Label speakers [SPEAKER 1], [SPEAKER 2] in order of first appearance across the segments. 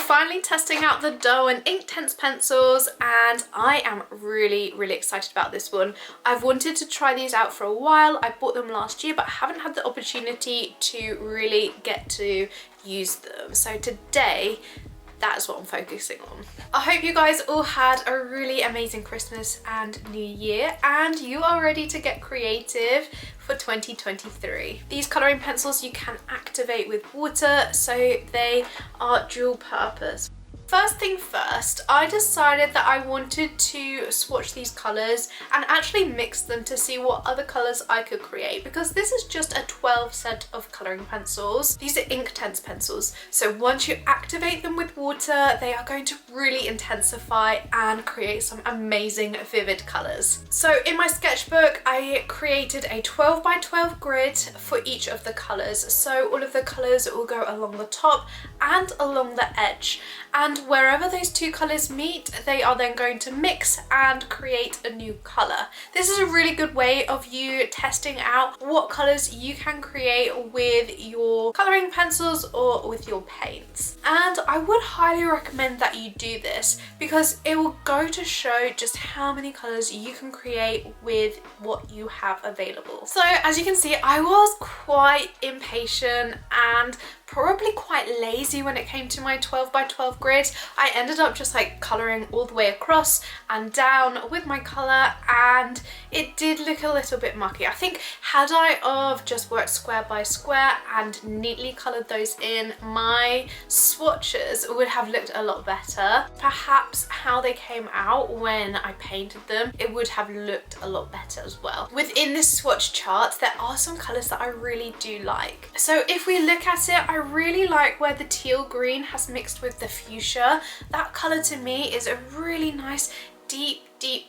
[SPEAKER 1] finally testing out the Dough and Inktense pencils, and I am really excited about this one. I've wanted to try these out for a while. I bought them last year but haven't had the opportunity to really get to use them. So today, that is what I'm focusing on. I hope you guys all had a really amazing Christmas and New Year, and you are ready to get creative for 2023. These colouring pencils you can activate with water, so they are dual purpose. First thing first, I decided that I wanted to swatch these colours and actually mix them to see what other colours I could create, because this is just a 12 set of colouring pencils. These are Inktense pencils, so once you activate them with water, they are going to really intensify and create some amazing vivid colours. So in my sketchbook, I created a 12 by 12 grid for each of the colours. So all of the colours will go along the top and along the edge. And wherever those two colours meet, they are then going to mix and create a new colour. This is a really good way of you testing out what colours you can create with your colouring pencils or with your paints. And I would highly recommend that you do this, because it will go to show just how many colours you can create with what you have available. So as you can see, I was quite impatient and probably quite lazy when it came to my 12 by 12 grid. I ended up just like colouring all the way across and down with my colour, and it did look a little bit mucky. I think had I of just worked square by square and neatly coloured those in, my swatches would have looked a lot better. Perhaps how they came out when I painted them, it would have looked a lot better as well. Within this swatch chart, there are some colours that I really do like. So if we look at it, I really like where the teal green has mixed with the fuchsia. That colour to me is a really nice deep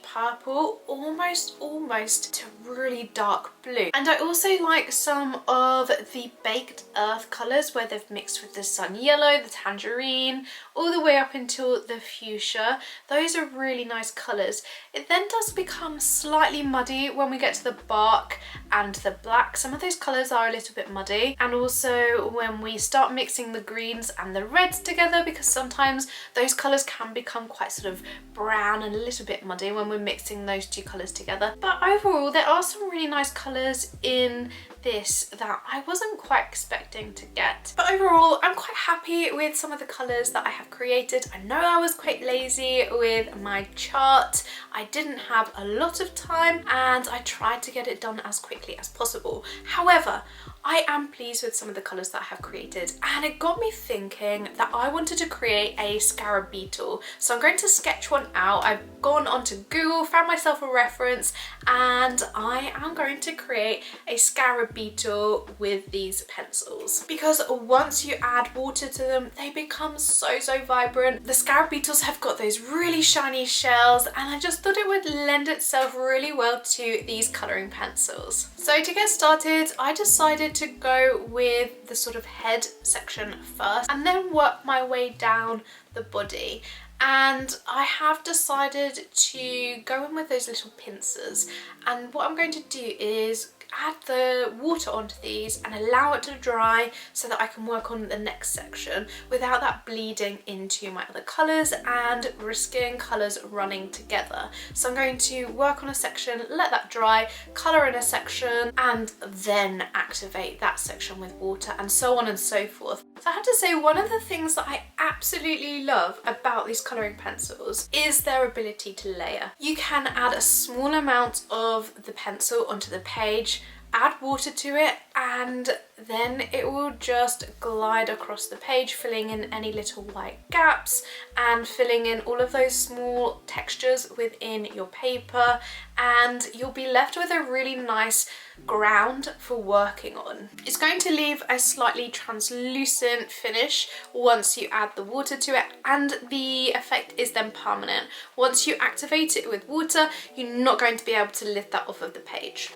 [SPEAKER 1] purple, almost to really dark blue. And I also like some of the baked earth colours where they've mixed with the sun yellow, the tangerine, all the way up until the fuchsia. Those are really nice colours. It then does become slightly muddy when we get to the bark and the black. Some of those colours are a little bit muddy, and also when we start mixing the greens and the reds together, because sometimes those colours can become quite sort of brown and a little bit muddy when we're mixing those two colours together. But overall, there are some really nice colours in this that I wasn't quite expecting to get. But overall, I'm quite happy with some of the colours that I have created. I know I was quite lazy with my chart. I didn't have a lot of time and I tried to get it done as quickly as possible. However, I am pleased with some of the colours that I have created, and it got me thinking that I wanted to create a scarab beetle. So I'm going to sketch one out. I've gone onto Google, found myself a reference, and I am going to create a scarab beetle with these pencils. Because once you add water to them, they become so vibrant. The scarab beetles have got those really shiny shells, and I just thought it would lend itself really well to these colouring pencils. So to get started, I decided to go with the sort of head section first and then work my way down the body. And I have decided to go in with those little pincers, and what I'm going to do is add the water onto these and allow it to dry so that I can work on the next section without that bleeding into my other colours and risking colours running together. So I'm going to work on a section, let that dry, colour in a section, and then activate that section with water, and so on and so forth. So I have to say, one of the things that I absolutely love about these colouring pencils is their ability to layer. You can add a small amount of the pencil onto the page, add water to it, and then it will just glide across the page, filling in any little white gaps and filling in all of those small textures within your paper, and you'll be left with a really nice ground for working on. It's going to leave a slightly translucent finish once you add the water to it, and the effect is then permanent. Once you activate it with water, you're not going to be able to lift that off of the page.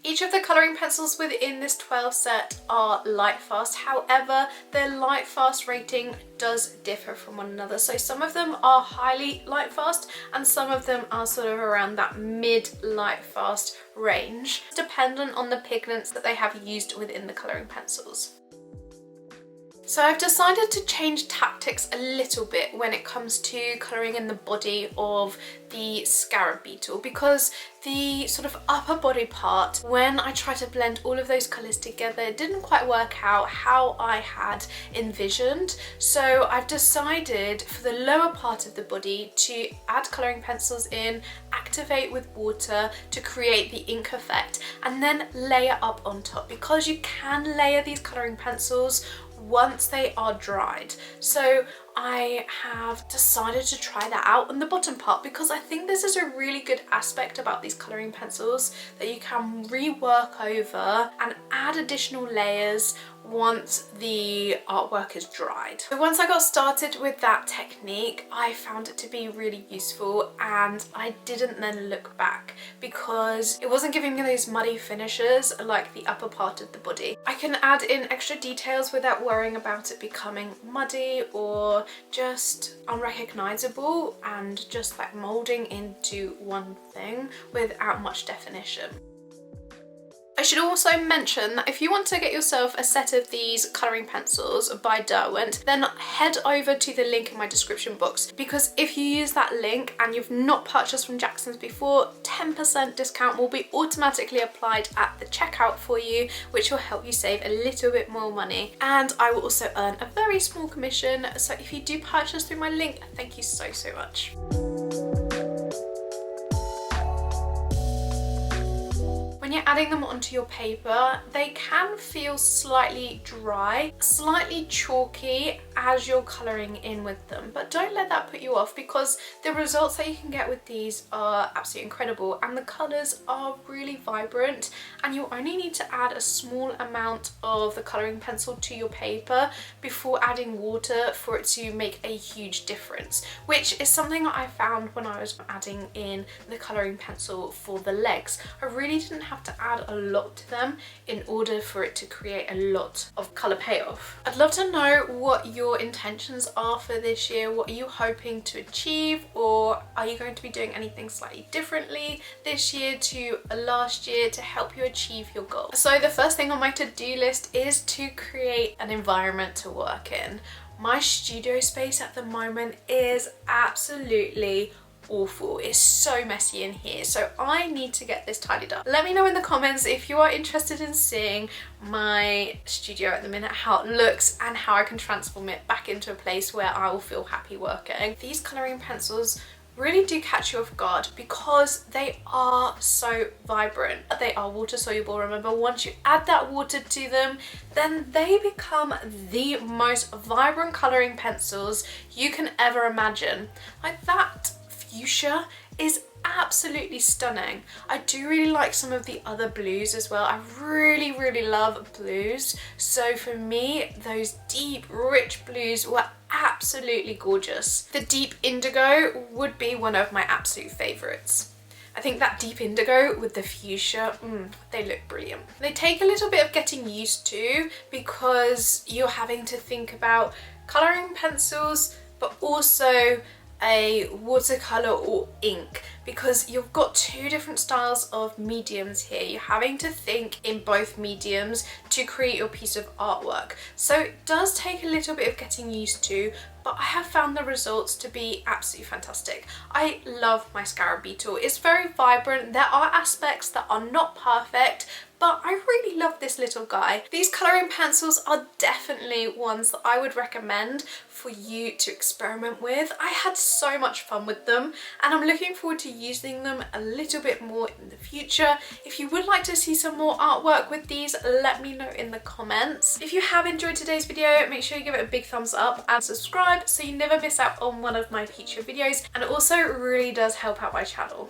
[SPEAKER 1] Each of the colouring pencils within this 12 set are light fast, however their light fast rating does differ from one another. So some of them are highly light fast and some of them are sort of around that mid light fast range, dependent on the pigments that they have used within the colouring pencils. So I've decided to change tactics a little bit when it comes to colouring in the body of the scarab beetle, because the sort of upper body part, when I tried to blend all of those colours together, it didn't quite work out how I had envisioned. So I've decided for the lower part of the body to add colouring pencils in, activate with water to create the ink effect, and then layer up on top, because you can layer these colouring pencils once they are dried. So I have decided to try that out on the bottom part, because I think this is a really good aspect about these colouring pencils, that you can rework over and add additional layers once the artwork is dried. So once I got started with that technique, I found it to be really useful, and I didn't then look back, because it wasn't giving me those muddy finishes like the upper part of the body. I can add in extra details without worrying about it becoming muddy or just unrecognizable and just like molding into one thing without much definition. I should also mention that if you want to get yourself a set of these colouring pencils by Derwent, then head over to the link in my description box, because if you use that link and you've not purchased from Jackson's before, 10% discount will be automatically applied at the checkout for you, which will help you save a little bit more money. And I will also earn a very small commission, so if you do purchase through my link, thank you so much. When you're adding them onto your paper, they can feel slightly dry, slightly chalky as you're colouring in with them, but don't let that put you off, because the results that you can get with these are absolutely incredible, and the colours are really vibrant, and you only need to add a small amount of the colouring pencil to your paper before adding water for it to make a huge difference, which is something that I found when I was adding in the colouring pencil for the legs. I really didn't have to add a lot to them in order for it to create a lot of colour payoff. I'd love to know what your intentions are for this year. What are you hoping to achieve, or are you going to be doing anything slightly differently this year to last year to help you achieve your goals? So the first thing on my to-do list is to create an environment to work in. My studio space at the moment is absolutely awful. It's so messy in here, so I need to get this tidied up. Let me know in the comments if you are interested in seeing my studio at the minute, how it looks and how I can transform it back into a place where I will feel happy working. These colouring pencils really do catch you off guard because they are so vibrant. They are water soluble. Remember, once you add that water to them, then they become the most vibrant colouring pencils you can ever imagine. Like that fuchsia is absolutely stunning. I do really like some of the other blues as well. I really love blues. So for me, those deep, rich blues were absolutely gorgeous. The deep indigo would be one of my absolute favourites. I think that deep indigo with the fuchsia, they look brilliant. They take a little bit of getting used to, because you're having to think about colouring pencils, but also a watercolour or ink, because you've got two different styles of mediums here. You're having to think in both mediums to create your piece of artwork. So it does take a little bit of getting used to, but I have found the results to be absolutely fantastic. I love my scarab beetle. It's very vibrant. There are aspects that are not perfect, but I really love this little guy. These colouring pencils are definitely ones that I would recommend for you to experiment with. I had so much fun with them, and I'm looking forward to using them a little bit more in the future. If you would like to see some more artwork with these, let me know in the comments. If you have enjoyed today's video, make sure you give it a big thumbs up and subscribe so you never miss out on one of my future videos, and it also really does help out my channel.